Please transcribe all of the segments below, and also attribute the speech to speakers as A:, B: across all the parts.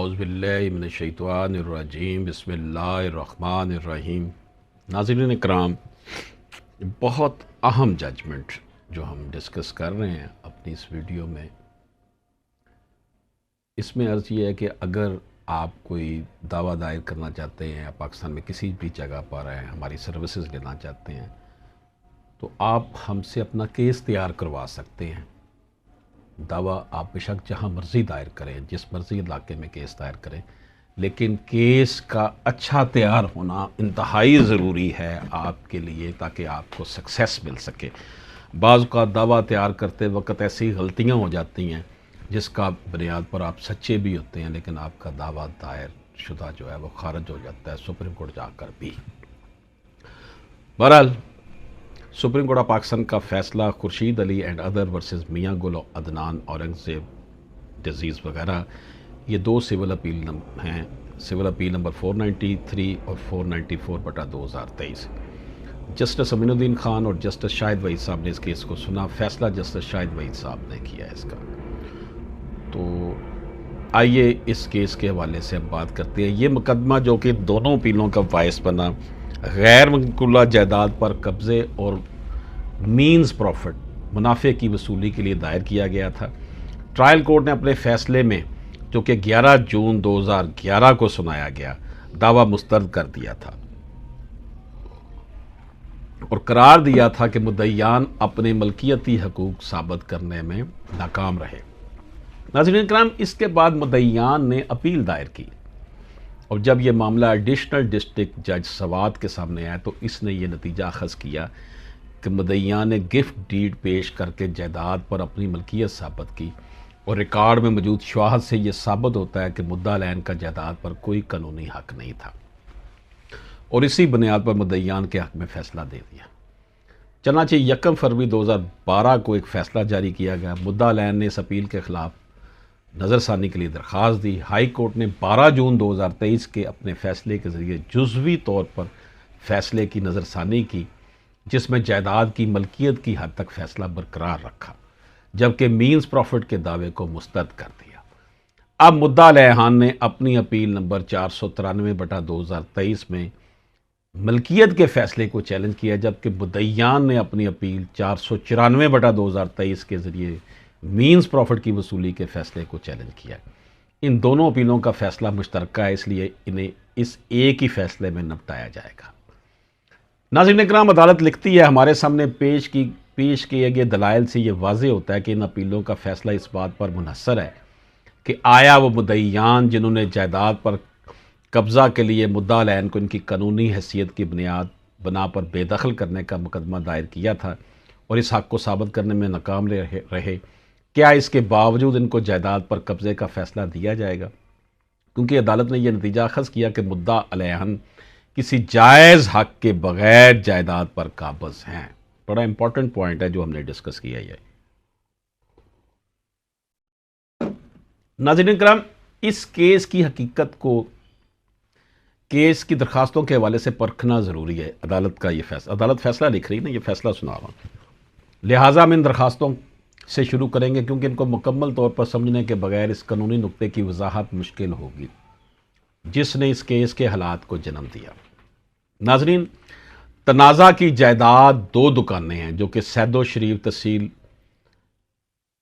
A: اعوذ باللہ من الشیطان الرجیم بسم اللہ الرحمن الرحیم۔ ناظرین اکرام، بہت اہم ججمنٹ جو ہم ڈسکس کر رہے ہیں اپنی اس ویڈیو میں، اس میں عرض یہ ہے کہ اگر آپ کوئی دعویٰ دائر کرنا چاہتے ہیں یا پاکستان میں کسی بھی جگہ پر ہیں، ہماری سروسز لینا چاہتے ہیں، تو آپ ہم سے اپنا کیس تیار کروا سکتے ہیں۔ دعویٰ آپ بے شک جہاں مرضی دائر کریں، جس مرضی علاقے میں کیس دائر کریں، لیکن کیس کا اچھا تیار ہونا انتہائی ضروری ہے آپ کے لیے، تاکہ آپ کو سکسیس مل سکے۔ بعض کا دعویٰ تیار کرتے وقت ایسی غلطیاں ہو جاتی ہیں جس کا بنیاد پر آپ سچے بھی ہوتے ہیں، لیکن آپ کا دعویٰ دائر شدہ جو ہے وہ خارج ہو جاتا ہے سپریم کورٹ جا کر بھی۔ بہرحال سپریم کورٹ آف پاکستان کا فیصلہ خورشید علی اینڈ ادر ورسز میاں گل عدنان اورنگزیب ڈیزیز وغیرہ، یہ دو سول اپیل ہیں، سول اپیل نمبر 493 اور 494/2023۔ جسٹس امین الدین خان اور جسٹس شاہد وحید صاحب نے اس کیس کو سنا۔ فیصلہ جسٹس شاہد وحید صاحب نے کیا اس کا۔ تو آئیے اس کیس کے حوالے سے ہم بات کرتے ہیں۔ یہ مقدمہ جو کہ دونوں اپیلوں کا باعث بنا، غیر منقولہ جائیداد پر قبضے اور مینز پروفٹ منافع کی وصولی کے لیے دائر کیا گیا تھا۔ ٹرائل کورٹ نے اپنے فیصلے میں، جو کہ 11 جون 2011 کو سنایا گیا، دعویٰ مسترد کر دیا تھا اور قرار دیا تھا کہ مدعیان اپنے ملکیتی حقوق ثابت کرنے میں ناکام رہے۔ ناظرین کرام، اس کے بعد مدعیان نے اپیل دائر کی، اور جب یہ معاملہ ایڈیشنل ڈسٹرکٹ جج سوات کے سامنے آیا تو اس نے یہ نتیجہ اخذ کیا کہ مدعیان نے گفٹ ڈیڈ پیش کر کے جائیداد پر اپنی ملکیت ثابت کی، اور ریکارڈ میں موجود شواہد سے یہ ثابت ہوتا ہے کہ مدعا عین کا جائیداد پر کوئی قانونی حق نہیں تھا، اور اسی بنیاد پر مدعیان کے حق میں فیصلہ دے دیا۔ چنانچہ 1 فروری 2012 کو ایک فیصلہ جاری کیا گیا۔ مدعا عین نے اس اپیل کے خلاف نظر ثانی کے لیے درخواست دی۔ ہائی کورٹ نے 12 جون 2023 کے اپنے فیصلے کے ذریعے جزوی طور پر فیصلے کی نظر ثانی کی، جس میں جائیداد کی ملکیت کی حد تک فیصلہ برقرار رکھا، جبکہ مینز پروفٹ کے دعوے کو مسترد کر دیا۔ اب مدعا علیحان نے اپنی اپیل نمبر 493/2023 میں ملکیت کے فیصلے کو چیلنج کیا، جبکہ مدعیان نے اپنی اپیل 494/2023 کے ذریعے مینز پروفٹ کی وصولی کے فیصلے کو چیلنج کیا۔ ان دونوں اپیلوں کا فیصلہ مشترکہ ہے، اس لیے انہیں اس ایک ہی فیصلے میں نپٹایا جائے گا۔ ناظرین اکرام، عدالت لکھتی ہے، ہمارے سامنے پیش کیے گئے دلائل سے یہ واضح ہوتا ہے کہ ان اپیلوں کا فیصلہ اس بات پر منحصر ہے کہ آیا وہ مدعیان جنہوں نے جائیداد پر قبضہ کے لیے مدعا عین کو ان کی قانونی حیثیت کی بنا پر بے دخل کرنے کا مقدمہ دائر کیا تھا اور اس حق کو ثابت کرنے میں ناکام رہے، کیا اس کے باوجود ان کو جائیداد پر قبضے کا فیصلہ دیا جائے گا؟ کیونکہ عدالت نے یہ نتیجہ اخذ کیا کہ مدعا علیہن کسی جائز حق کے بغیر جائیداد پر قابض ہیں۔ بڑا امپورٹنٹ پوائنٹ ہے جو ہم نے ڈسکس کیا ہے۔ ناظرین کرام، اس کیس کی حقیقت کو کیس کی درخواستوں کے حوالے سے پرکھنا ضروری ہے۔ عدالت کا یہ فیصلہ، عدالت فیصلہ لکھ رہی ہے نا، یہ فیصلہ سنا رہا ہوں، لہٰذا ہم ان درخواستوں سے شروع کریں گے کیونکہ ان کو مکمل طور پر سمجھنے کے بغیر اس قانونی نقطے کی وضاحت مشکل ہوگی جس نے اس کیس کے حالات کو جنم دیا۔ ناظرین، تنازع کی جائیداد 2 دکانیں ہیں جو کہ سیدو شریف تحصیل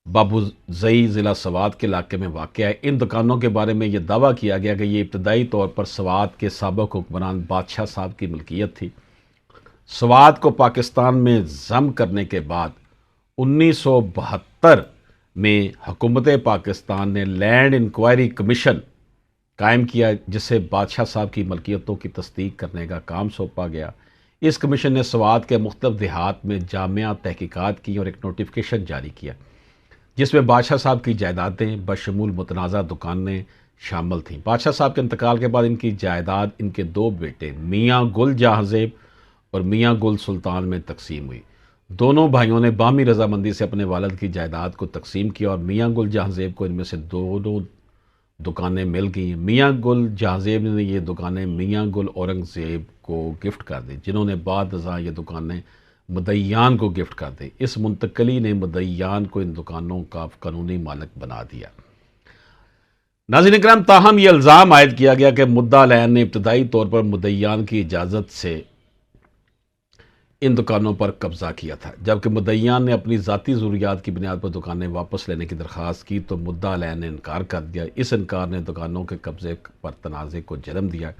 A: بابوزئی ضلع سوات کے علاقے میں واقع ہے۔ ان دکانوں کے بارے میں یہ دعویٰ کیا گیا کہ یہ ابتدائی طور پر سوات کے سابق حکمران بادشاہ صاحب کی ملکیت تھی۔ سوات کو پاکستان میں ضم کرنے کے بعد 1972 میں حکومت پاکستان نے لینڈ انکوائری کمیشن قائم کیا، جسے بادشاہ صاحب کی ملکیتوں کی تصدیق کرنے کا کام سونپا گیا۔ اس کمیشن نے سوات کے مختلف دیہات میں جامع تحقیقات کی اور ایک نوٹیفیکیشن جاری کیا جس میں بادشاہ صاحب کی جائیدادیں بشمول متنازع دکانیں شامل تھیں۔ بادشاہ صاحب کے انتقال کے بعد ان کی جائیداد ان کے 2 بیٹے میاں گل جہاں زیب اور میاں گل سلطان میں تقسیم ہوئی۔ دونوں بھائیوں نے باہمی رضامندی سے اپنے والد کی جائیداد کو تقسیم کیا اور میاں گل جہاں زیب کو ان میں سے 2 دکانیں مل گئیں۔ میاں گل جہاں زیب نے یہ دکانیں میاں گل اورنگزیب کو گفٹ کر دی، جنہوں نے بعد ازاں یہ دکانیں مدعیان کو گفٹ کر دی۔ اس منتقلی نے مدعیان کو ان دکانوں کا قانونی مالک بنا دیا۔ ناظرین اکرام، تاہم یہ الزام عائد کیا گیا کہ مدعا علیہ نے ابتدائی طور پر مدعیان کی اجازت سے ان دکانوں پر قبضہ کیا تھا، جبکہ مدعیان نے اپنی ذاتی ضروریات کی بنیاد پر دکانیں واپس لینے کی درخواست کی تو مدعا علیہ نے انکار کر دیا۔ اس انکار نے دکانوں کے قبضے پر تنازع کو جنم دیا۔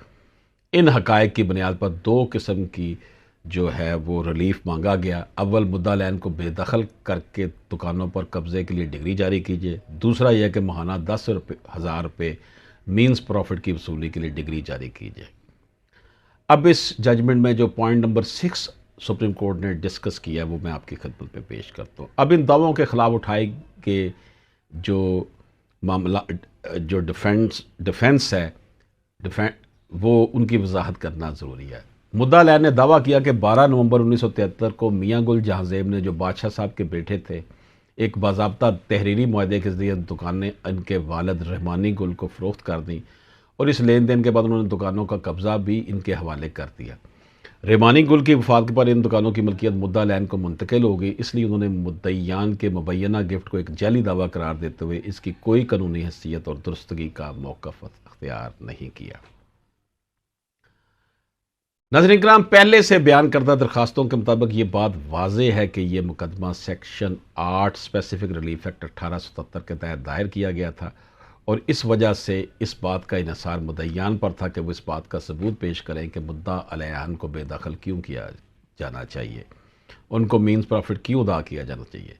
A: ان حقائق کی بنیاد پر دو قسم کی جو ہے وہ ریلیف مانگا گیا۔ اول، مدعا علیہ کو بے دخل کر کے دکانوں پر قبضے کے لیے ڈگری جاری کیجیے۔ دوسرا یہ کہ ماہانہ 10,000 روپے مینز پروفٹ کی وصولی کے لیے ڈگری جاری کیجیے۔ اب اس ججمنٹ میں جو پوائنٹ نمبر 6 سپریم کورٹ نے ڈسکس کیا ہے وہ میں آپ کی خدمت میں پیش کرتا ہوں۔ اب ان دعووں کے خلاف اٹھائے کے جو معاملہ جو ڈیفینس ہے وہ ان کی وضاحت کرنا ضروری ہے۔ مدعا علیہ نے دعویٰ کیا کہ 12 نومبر 1973 کو میاں گل جہاں زیب نے جو بادشاہ صاحب کے بیٹے تھے ایک باضابطہ تحریری معاہدے کے ذریعے دکانیں ان کے والد رحمانی گل کو فروخت کر دیں، اور اس لین دین کے بعد انہوں نے دکانوں کا قبضہ بھی ان کے حوالے کر دیا۔ رحمانی گل کی وفات کے بعد ان دکانوں کی ملکیت مدعا علیہ کو منتقل ہو گئی، اس لیے انہوں نے مدعیان کے مبینہ گفٹ کو ایک جعلی دعویٰ قرار دیتے ہوئے اس کی کوئی قانونی حیثیت اور درستگی کا موقف اختیار نہیں کیا۔ ناظرین کرام، پہلے سے بیان کردہ درخواستوں کے مطابق یہ بات واضح ہے کہ یہ مقدمہ سیکشن 8 اسپیسیفک ریلیف ایکٹ 1877 کے تحت دائر کیا گیا تھا، اور اس وجہ سے اس بات کا انحصار مدعیان پر تھا کہ وہ اس بات کا ثبوت پیش کریں کہ مدعا علیہ کو بے دخل کیوں کیا جانا چاہیے، ان کو مینز پروفٹ کیوں ادا کیا جانا چاہیے۔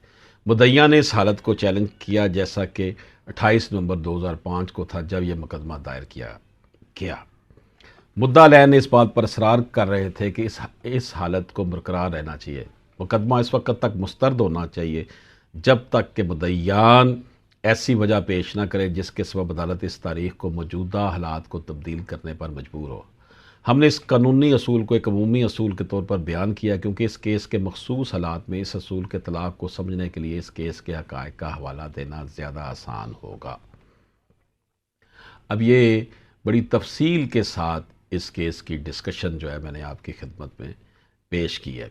A: مدعیان نے اس حالت کو چیلنج کیا جیسا کہ 28 نومبر 2005 کو تھا جب یہ مقدمہ دائر کیا گیا۔ مدعا علیہ نے اس بات پر اصرار کر رہے تھے کہ اس حالت کو برقرار رہنا چاہیے۔ مقدمہ اس وقت تک مسترد ہونا چاہیے جب تک کہ مدعیان ایسی وجہ پیش نہ کرے جس کے سبب عدالت اس تاریخ کو موجودہ حالات کو تبدیل کرنے پر مجبور ہو۔ ہم نے اس قانونی اصول کو ایک عمومی اصول کے طور پر بیان کیا کیونکہ اس کیس کے مخصوص حالات میں اس اصول کے اطلاق کو سمجھنے کے لیے اس کیس کے حقائق کا حوالہ دینا زیادہ آسان ہوگا۔ اب یہ بڑی تفصیل کے ساتھ اس کیس کی ڈسکشن جو ہے میں نے آپ کی خدمت میں پیش کی ہے۔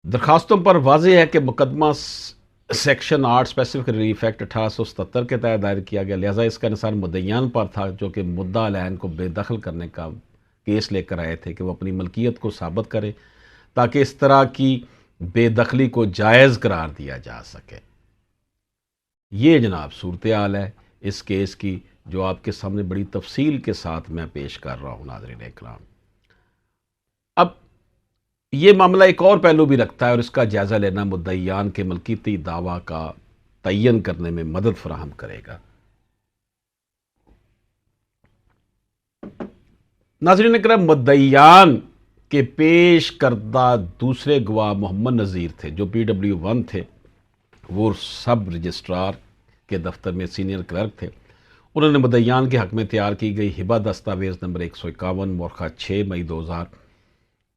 A: درخواستوں پر واضح ہے کہ مقدمہ سیکشن 8 اسپیسیفک ریلیف ایکٹ 1877 کے تحت دائر کیا گیا، لہذا اس کا انحصار مدعیان پر تھا جو کہ مدعا علیہ کو بے دخل کرنے کا کیس لے کر آئے تھے کہ وہ اپنی ملکیت کو ثابت کرے تاکہ اس طرح کی بے دخلی کو جائز قرار دیا جا سکے۔ یہ جناب صورتحال ہے اس کیس کی جو آپ کے سامنے بڑی تفصیل کے ساتھ میں پیش کر رہا ہوں۔ ناظرین اکرام، اب یہ معاملہ ایک اور پہلو بھی رکھتا ہے اور اس کا جائزہ لینا مدعیان کے ملکیتی دعویٰ کا تعین کرنے میں مدد فراہم کرے گا۔ ناظرین اکرام، مدعیان کے پیش کردہ دوسرے گواہ محمد نذیر تھے جو PW1 تھے، وہ سب رجسٹرار کے دفتر میں سینئر کلرک تھے۔ انہوں نے مدعیان کے حق میں تیار کی گئی ہبہ دستاویز نمبر 151 مورخہ 6 مئی 2000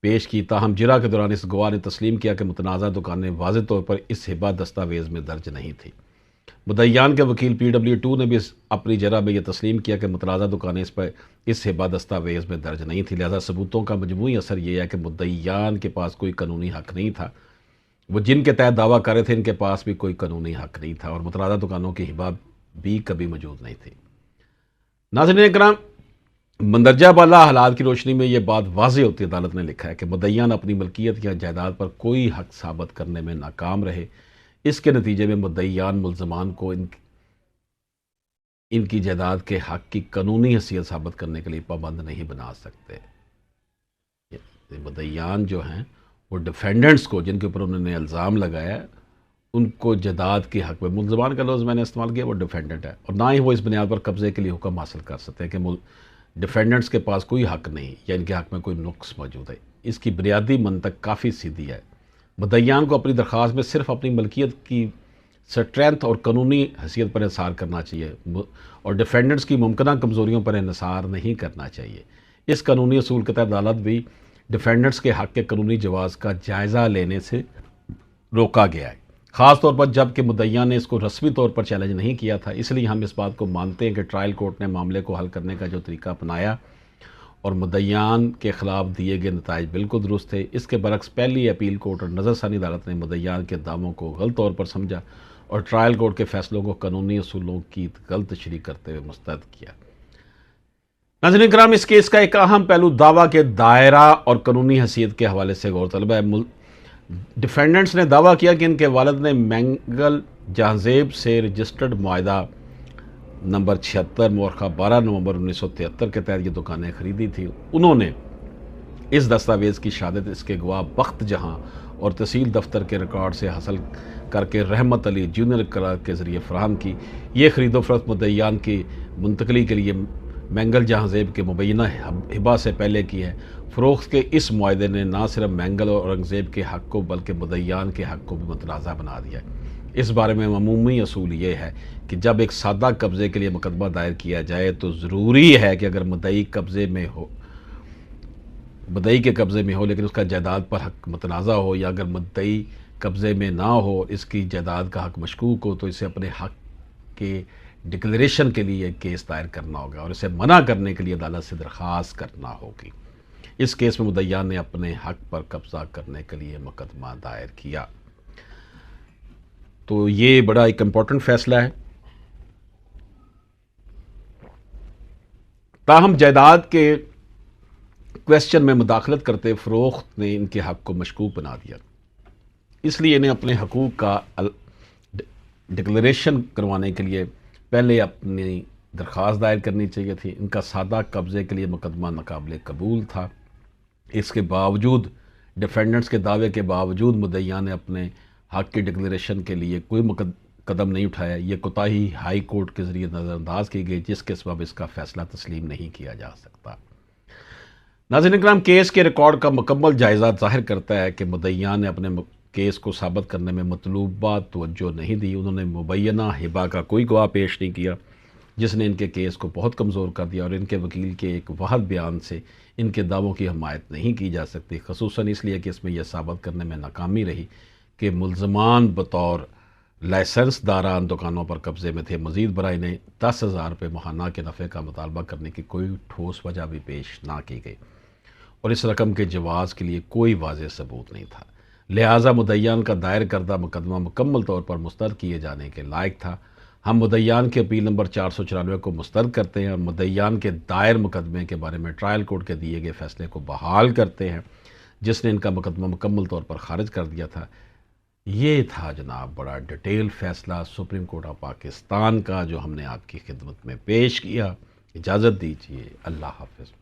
A: پیش کی، تاہم جرا کے دوران اس گواہ نے تسلیم کیا کہ متنازع دکانیں واضح طور پر اس ہبہ دستاویز میں درج نہیں تھی۔ مدعیان کے وکیل PW2 نے بھی اپنی جرا میں یہ تسلیم کیا کہ متنازع دکانیں اس ہبہ دستاویز میں درج نہیں تھی، لہذا ثبوتوں کا مجموعی اثر یہ ہے کہ مدعیان کے پاس کوئی قانونی حق نہیں تھا، وہ جن کے تحت دعویٰ کر رہے تھے ان کے پاس بھی کوئی قانونی حق نہیں تھا، اور متنازع دکانوں کی ہبہ بھی کبھی موجود نہیں تھی۔ ناظرین اکرام، مندرجہ بالا حالات کی روشنی میں یہ بات واضح ہوتی ہے، عدالت نے لکھا ہے کہ مدعیان اپنی ملکیت یا جائیداد پر کوئی حق ثابت کرنے میں ناکام رہے، اس کے نتیجے میں مدعیان ملزمان کو ان کی جائیداد کے حق کی قانونی حیثیت ثابت کرنے کے لیے پابند نہیں بنا سکتے۔ مدعیان جو ہیں وہ ڈیفینڈنٹس کو جن کے اوپر انہوں نے الزام لگایا ان کو جائیداد کے حق میں، ملزمان کا لفظ میں نے استعمال کیا، وہ ڈیفینڈنٹ ہے، اور نہ ہی وہ اس بنیاد پر قبضے کے لیے حکم حاصل کر سکتے ہیں کہ ڈیفینڈنٹس کے پاس کوئی حق نہیں یا ان کے حق میں کوئی نقص موجود ہے۔ اس کی بنیادی منطق کافی سیدھی ہے۔ مدعیان کو اپنی درخواست میں صرف اپنی ملکیت کی سٹرینتھ اور قانونی حیثیت پر انحصار کرنا چاہیے اور ڈیفینڈنٹس کی ممکنہ کمزوریوں پر انحصار نہیں کرنا چاہیے۔ اس قانونی اصول کے تحت عدالت بھی ڈیفینڈنٹس کے حق کے قانونی جواز کا جائزہ لینے سے روکا گیا ہے، خاص طور پر جب کہ مدعیان نے اس کو رسمی طور پر چیلنج نہیں کیا تھا۔ اس لیے ہم اس بات کو مانتے ہیں کہ ٹرائل کورٹ نے معاملے کو حل کرنے کا جو طریقہ اپنایا اور مدعیان کے خلاف دیے گئے نتائج بالکل درست تھے۔ اس کے برعکس پہلی اپیل کورٹ اور نظر ثانی عدالت نے مدعیان کے دعووں کو غلط طور پر سمجھا اور ٹرائل کورٹ کے فیصلوں کو قانونی اصولوں کی غلط تشریح کرتے ہوئے مسترد کیا۔ ناظرین کرام، اس کیس کا ایک اہم پہلو دعویٰ کے دائرہ اور قانونی حیثیت کے حوالے سے غور طلب ہے۔ ڈیفینڈنٹس نے دعویٰ کیا کہ ان کے والد نے مینگل جہانزیب سے رجسٹرڈ معاہدہ نمبر 76 مورخہ 12 نومبر 1973 کے تحت یہ دکانیں خریدی تھی۔ انہوں نے اس دستاویز کی شہادت اس کے گواہ بخت جہاں اور تحصیل دفتر کے ریکارڈ سے حاصل کر کے رحمت علی جونیئر کلرک کے ذریعے فراہم کی۔ یہ خرید و فروخت مدعیان کی منتقلی کے لیے مینگل جہانزیب کے مبینہ ہبہ سے پہلے کی ہے۔ فروخت کے اس معاہدے نے نہ صرف مینگل اور اورنگزیب کے حق کو بلکہ مدعیان کے حق کو بھی متنازع بنا دیا ہے۔ اس بارے میں عمومی اصول یہ ہے کہ جب ایک سادہ قبضے کے لیے مقدمہ دائر کیا جائے تو ضروری ہے کہ اگر مدعی کے قبضے میں ہو لیکن اس کا جائیداد پر حق متنازع ہو، یا اگر مدعی قبضے میں نہ ہو، اس کی جائیداد کا حق مشکوک ہو، تو اسے اپنے حق کے ڈکلیریشن کے لیے کیس دائر کرنا ہوگا اور اسے منع کرنے کے لیے عدالت سے درخواست کرنا ہوگی۔ اس کیس میں مدعیان نے اپنے حق پر قبضہ کرنے کے لیے مقدمہ دائر کیا۔ تو یہ بڑا ایک امپورٹنٹ فیصلہ ہے۔ تاہم جائیداد کے کویسچن میں مداخلت کرتے فروخت نے ان کے حق کو مشکوک بنا دیا، اس لیے انہیں اپنے حقوق کا ڈکلیریشن کروانے کے لیے پہلے اپنی درخواست دائر کرنی چاہیے تھی۔ ان کا سادہ قبضے کے لیے مقدمہ ناقابل قبول تھا۔ اس کے باوجود ڈیفینڈنٹس کے دعوے کے باوجود مدعیان نے اپنے حق کی ڈکلیریشن کے لیے کوئی قدم نہیں اٹھایا۔ یہ کوتاہی ہائی کورٹ کے ذریعے نظر انداز کی گئی، جس کے سبب اس کا فیصلہ تسلیم نہیں کیا جا سکتا۔ ناظرین اکرام، کیس کے ریکارڈ کا مکمل جائزہ ظاہر کرتا ہے کہ مدعیان نے اپنے کیس کو ثابت کرنے میں مطلوبہ توجہ نہیں دی۔ انہوں نے مبینہ ہبہ کا کوئی گواہ پیش نہیں کیا، جس نے ان کے کیس کو بہت کمزور کر دیا، اور ان کے وکیل کے ایک واحد بیان سے ان کے دعووں کی حمایت نہیں کی جا سکتی، خصوصاً اس لیے کہ اس میں یہ ثابت کرنے میں ناکامی رہی کہ ملزمان بطور لائسنس داران دکانوں پر قبضے میں تھے۔ مزید برآں انہیں 10,000 روپے ماہانہ کے نفع کا مطالبہ کرنے کی کوئی ٹھوس وجہ بھی پیش نہ کی گئی، اور اس رقم کے جواز کے لیے کوئی واضح ثبوت نہیں تھا۔ لہٰذا مدعیان کا دائر کردہ مقدمہ مکمل طور پر مسترد کیے جانے کے لائق تھا۔ ہم مدعیان کے اپیل نمبر 494 کو مسترد کرتے ہیں اور مدعیان کے دائر مقدمے کے بارے میں ٹرائل کورٹ کے دیے گئے فیصلے کو بحال کرتے ہیں، جس نے ان کا مقدمہ مکمل طور پر خارج کر دیا تھا۔ یہ تھا جناب بڑا ڈیٹیل فیصلہ سپریم کورٹ آف پاکستان کا، جو ہم نے آپ کی خدمت میں پیش کیا۔ اجازت دیجیے، اللہ حافظ۔